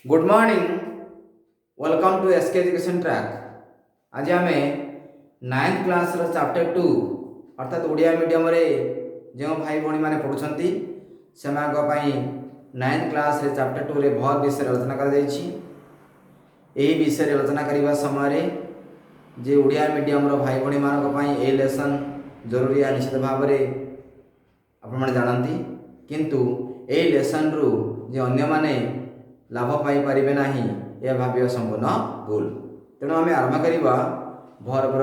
Good morning welcome to S K education track. आज आम 9th class chapter 2 अर्थात Odia medium रे जो भाई भौणी मैंने पढ़ुंट से 9th क्लास रे चैप्टर 2 रे बहुत विषय आलोचना कर विषय आलोचना करने समय जे ओडिया मीडियम रो भाई भौणी मान ए लेसन जरूरी है निश्चित भाव में आपण जानती किंतु ए लेसन रु जे अन्य माने लाभ पाई पारिबे नाही यह भाविया संपूर्ण भूल। तेणु आम आरंभ करवा verb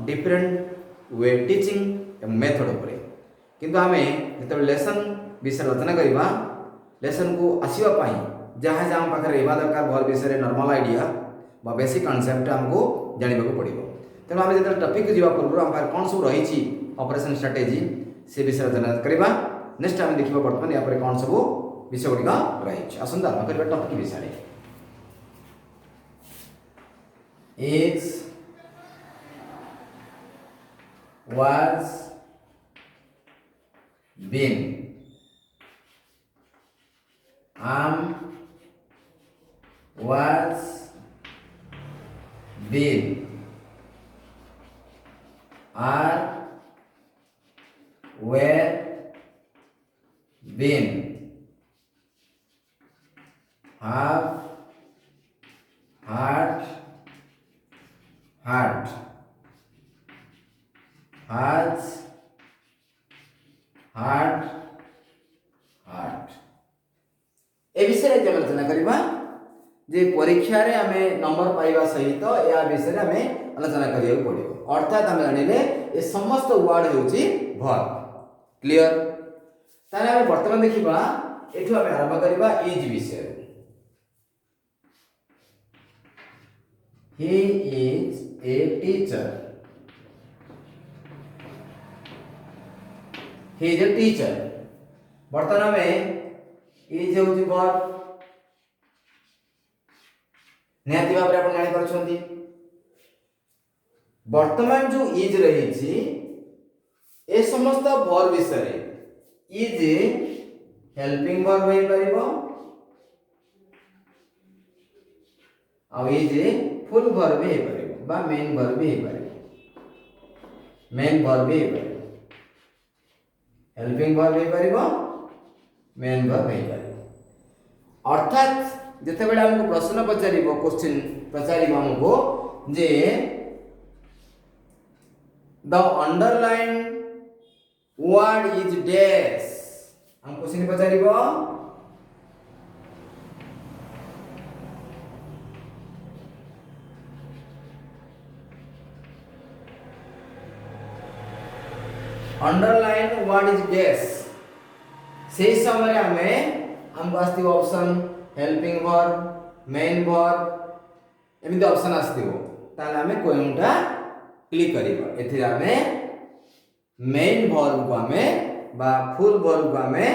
different way teaching method उपरे किंतु आम जो लेसन विषय आलोचना करवा लेसन को आसवाई जहाँ जहाँ पाखे रहा दरकार वर्ब विषय नॉर्मल आइडिया बा बेसिक कॉन्सेप्ट आमको जानवा पड़ो। तेणु आम जो टॉपिक को जावा पूर्व आम कौन सब रही ऑपरेशन स्ट्रेटेजी से विषय आलोचना करवा। नेक्स्ट आम देखा बर्तमान या कौन सब विषय गुड़िक रही आसंता आरंभ करवा टॉपिक विषय is was been am was been are were been have had had has had had ए विषय में आलोचना करवा जे परीक्षा रे आमे नंबर पाइबा सहित या विषय आमे आलोचना करिया पड़ो। अर्थात आमे जानिले ए समस्त वर्ड होची वर्ब। क्लियर? ताले आमे वर्तमान देखिबा एठु आमे आरंभ करबा इज विषय। He is a teacher. He is a teacher. वर्तमान में इज होची वर्ब निहाती भाव आपण जानि परछंती। वर्तमान जो इज रही छी ए समस्त वर्ब विषय इज हेल्पिंग वर्ब होई परिबो आ इज फुल वर्ब हे परिबो बा मेन वर्ब हे परिबो। मेन वर्ब हे परिबो हेल्पिंग वर्ब हे परिबो मेन वर्ब हे परिबो। अर्थात जते बेला हमको प्रश्न पचारिबो क्वेश्चन पचारिबो हमको जे the underline word is dash हम क्वेश्चन पचारिबो अंडरलाइन वर्ड इज डैश से समय हमें हमको आस्ती option helping verb main verb एमिति ऑप्शन आस्ती ताले हमें कोइटा क्लिक करिबा एथि हमें मेन वर्ब को हमें बा फुल वर्ब को हमें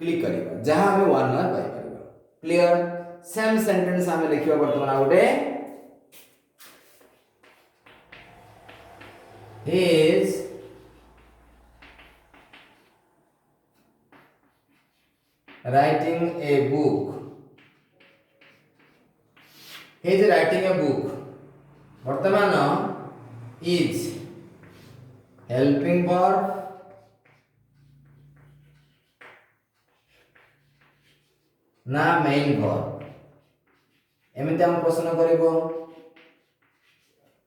क्लिक करिबा जहां हमें वन मार्क पाई परिबा। क्लियर? सेम सेंटेंस हमें लिखिबा वर्तमान आउटे he is writing a book. He is writing a book. वर्तमान is helping verb ना main verb एमिति हम प्रश्न करिबो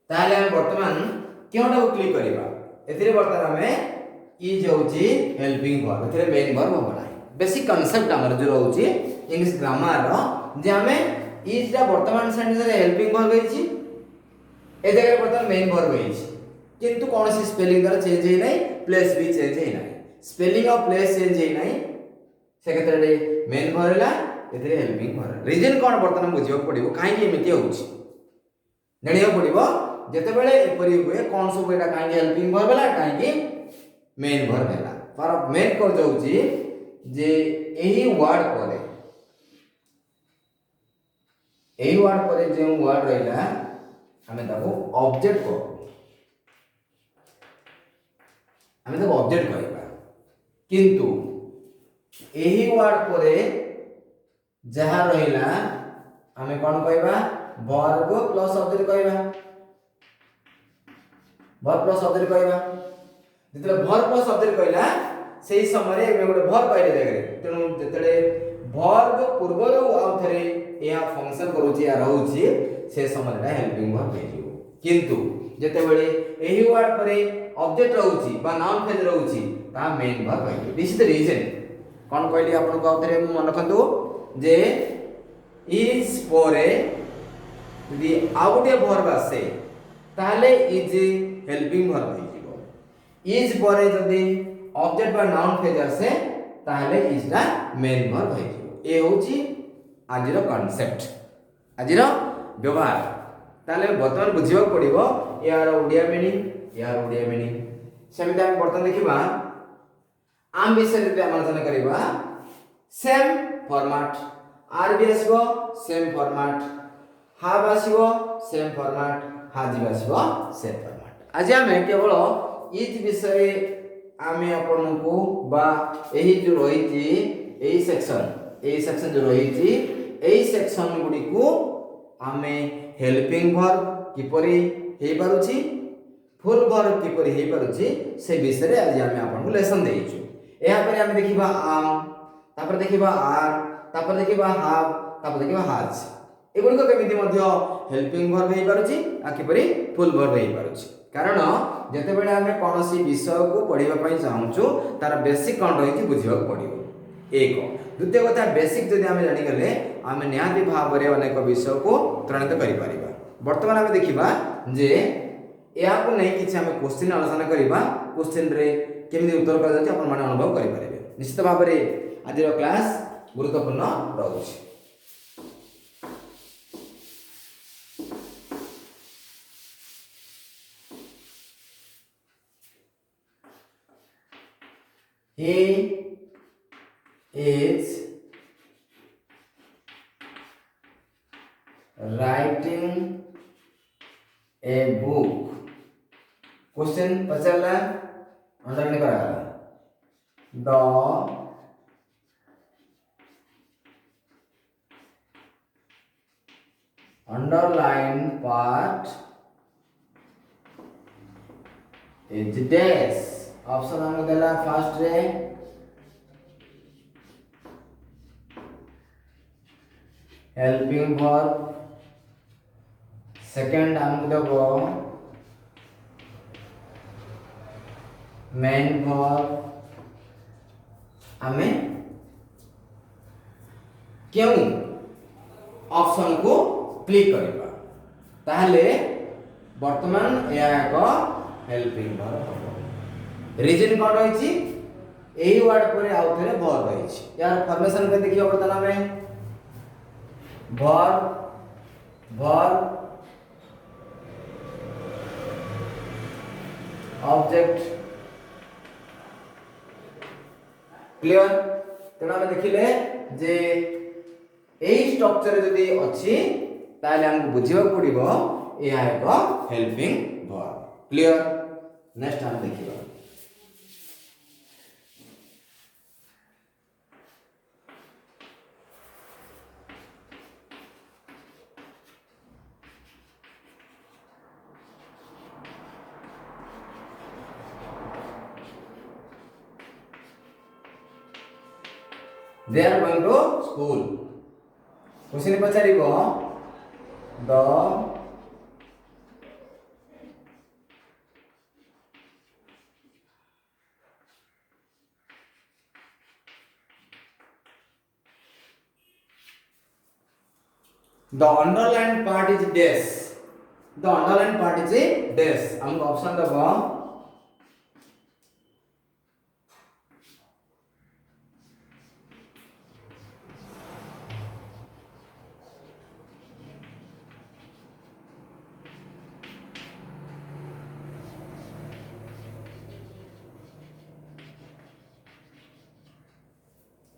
ताले हम वर्तमान केउटा को क्लिक करिबा एथिरे वर्तमान हमें इज होची हेल्पिंग वर्ब एथिरे मेन वर्ब होबा बेसिक कांसेप्ट हमर जो रहउची इंग्लिश ग्रामर रो जे हमें इज दा वर्तमान सेंटेंस रे हेल्पिंग वर्ब होईची ए जगह वर्तमान मेन वर्ब होईची किंतु कोनसी स्पेलिंग द्वारा चेंज हे नाही प्लेस भी चेंज हे नाही स्पेलिंग और प्लेस चेंज हे नाही से क्षेत्र रे मेन वर्ब हला एथिरे हेल्पिंग वर्ब रीजन कोन वर्तमान बुझियो पड़िबो काहे कि एमिति होउची जानियो पड़िबो जते बेले एपरि हुए कोन सब एटा काहे हेल्पिंग वर्ब हला काहे कि मेन वर्ब हला पर मेन कर जाउची जे एही वर्ड परे एही वर्ड परे जे वर्ड रहिला हमें ताको ऑब्जेक्ट को हमें ताको ऑब्जेक्ट कहबा किंतु एही वर्ड परे जहाँ रहिला आमे कौन कहबा वर्ब प्लस ऑब्जेक्ट कहबा वर्ब प्लस ऑब्जेक्ट कहबा जेतले वर्ब प्लस ऑब्जेक्ट कहला सेही समय रे एमे गोटे वर्ब कहले जगह तेनु जेतले वर्ब पूर्वरो आउ थरे या फंक्शन करूची या रहूची से समय रे हेल्पिंग वर्ब हेजिवो किंतु जेते बेले एही वर्ड परे ऑब्जेक्ट रहूची बा नाउन फ्रेज रहूची ता मेन वर्ब हेजिवो दिस इज द रीजन कोन कहली आपन को आउ थरे मन रखंतु जे इज परे यदि आउ गोटे वर्ब आसे ताले इज हेल्पिंग वर्ब हेजिवो इज परे जदी ऑब्जेक्ट बा नाउन फ्रेज आसे ताले इज दा मेन वर्ब हेजिवो ए होची आजिरो कांसेप्ट आजिरो व्यवहार ताले बर्तमान बुझिबा पड़िबो यार ओडिया मीनिंग सेमिति हम बर्तमान देखिबा आम विषय रे आलोचना करिबा सेम फॉर्मेट आर बी आसीबो सेम फॉर्मेट हाव आसीबो सेम फॉर्मेट हाजी आसीबो सेम फॉर्मेट आज हम केवल इज विषय आमे आपन को बा एही जो रहिची एही सेक्शन जो रहिची एही सेक्शन गुडी को आमे हेल्पिंग वर्ब किपरि हे पारुची फुल वर्ब किपरि हे पारुची से विषय रे आज आमे आपन को लेसन देइछु एहा पर आमे देखिबा आम तापर देखिबा आर तापर देखिबा हाव तापर देखिबा हाज एगुडी को केमिति मध्य हेल्पिंग वर्ब हे पारुची आ किपरि फुल वर्ब हे पारुची कारण जते बेले आमे कोनोसी विषय को पढिबा पई चाहूछु तार बेसिक कोन रहिची बुझिबा पडिबो एक द्वितीय कथा बेसिक जदि आमे जानि गले आमे निहाती भाव रे अनेक विषय को त्वरित करि परिबा वर्तमान आमे देखिबा जे या को नै किछ आमे क्वेश्चन आलोचना करिबा क्वेश्चन रे केमिति उत्तर करा जाय आपण माने अनुभव करि परिबे निश्चित भाव रे आजिर क्लास गुरुत्वपूर्ण रहउछि He is writing a book. Question पचला अंडरलाइन करा the underline part is dash option हम देला first ray helping verb second हम देबो मेन वर्ब हमें क्यों ऑप्शन को क्लिक करबा ताहले वर्तमान या एक हेल्पिंग वर्ब रीजन कौन रही यही वर्ड पर आउ थे वर्ब रही यार फॉर्मेशन पे देखिए बर्तमान में वर्ब ऑब्जेक्ट क्लियर तेना हम देखिले जे एही स्ट्रक्चर जदी अछि ताले हमको बुझिबा पड़िबो या एक हेल्पिंग वर्ब क्लियर नेक्स्ट हम देखिबा They are going to school. Question पचारिबो the underlined part is dash. The underlined part is dash. हमको ऑप्शन दबो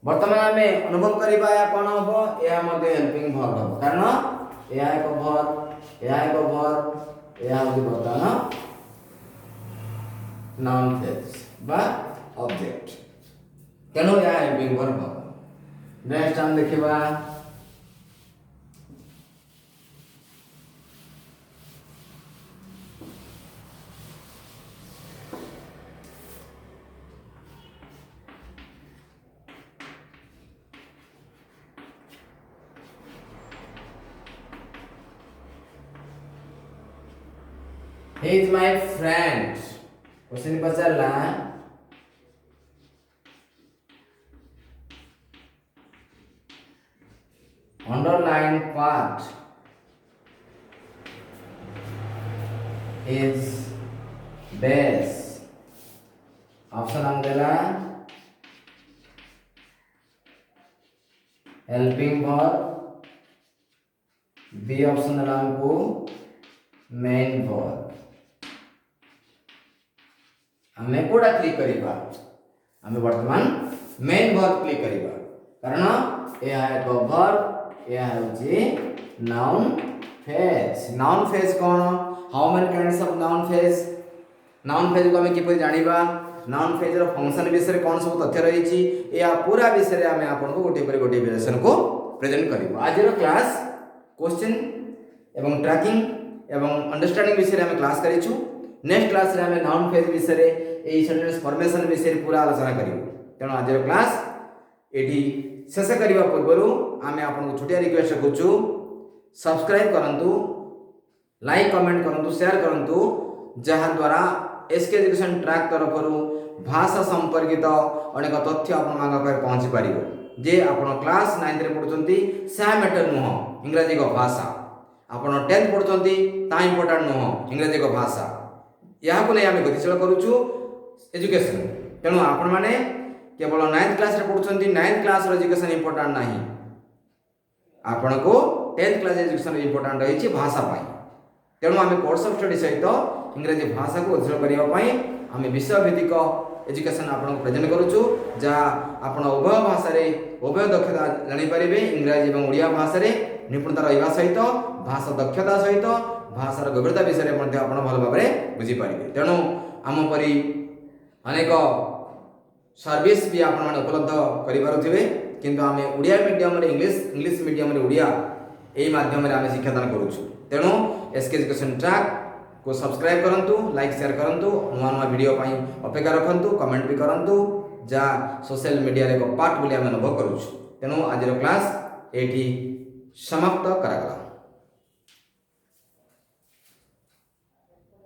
वर्तमान हमें अनुभव करिबा या कोन होबो या मध्ये हेल्पिंग वर्ब होबो कारण या एक वर्ब या होबो वर्तमान नाउन फ्रेज बा ऑब्जेक्ट तेनो या हेल्पिंग वर्ब होबो नेक्स्ट हम देखिबा he is my friend question पचारला underline part is best option हम देला हेल्पिंग वर्ब बी ऑप्शन देला हमको मेन वर्ब हमें कोडा क्लिक करिबा हमें वर्तमान मेन वर्ब क्लिक करिबा कारण ए है एक वर्ब ए है जे नाउन फेज कोन how many kinds of noun phrase को हमें किपर जानिबा नाउन फेज रो फंक्शन विषय कौन सब तथ्य रही या पूरा विषय आम आपको गोटे पर गोटे लेसन को प्रेजेंट करूँ आज क्लास क्वेश्चन एवं ट्रैकिंग एवं अंडरस्टैंडिंग विषय आम क्लास करूँ नेक्स्ट क्लास रे आम नाउन फेज विषय यही सेंटेंस फॉर्मेशन विषय पूरा आलोचना करूँ तेणु आज क्लास ये शेष करने पूर्व आम आपको छोटिया रिक्वेस्ट रखुचु सब्सक्राइब करूँ लाइक कमेंट करूँ शेयर करूँ जहाद्वारा एसके एजुकेशन ट्रैक तरफ भाषा संपर्कित अनेक तथ्य आपण पहुँची पार जे आप क्लास 9 रे पढ़ुंट सा मैटर नुह इंग्राजी को भाषा आप 10th पढ़ुंट ता इम्पोर्टाट नुह इंग्राजी को भाषा या नहीं आम गतिशील करुचु एजुकेशन तेणु आपण मैंने केवल 9th क्लास रे पढ़ुंट 9th क्लास एजुकेशन इम्पोर्टाट ना आपण को 10th क्लास एजुकेशन इम्पोर्टाट रही भाषा तेणु आम कोर्स ऑफ स्टडी सहित इंग्राजी भाषा को गतिशील करने आम विषय भित्तिक एजुकेशन आपको प्रेजेंट करुचु जहाँ आप उभय भाषा उभय दक्षता जानीपर इंग्राजी और ओडिया भाषा निपुणता रहा सहित भाषा दक्षता सहित भाषार गभीरता विषय में आप भल भाव में बुझीपारे तेणु आम परी अनेक सर्विस भी आप उपलब्ध करें किंतु आम Odia medium English medium Odia यही माध्यम आम शिक्षादान करुचु तेणु एसके एजुकेशन ट्रैक को सब्सक्राइब करंतु लाइक शेयर करंतु नुआ नुआ वीडियो पाई अपेक्षा रखंतु कमेंट भी करंतु जहाँ सोशल मीडिया रे को पार्ट बोली आम अनुभव करूँ तेणु आज क्लास एटी समाप्त करागला।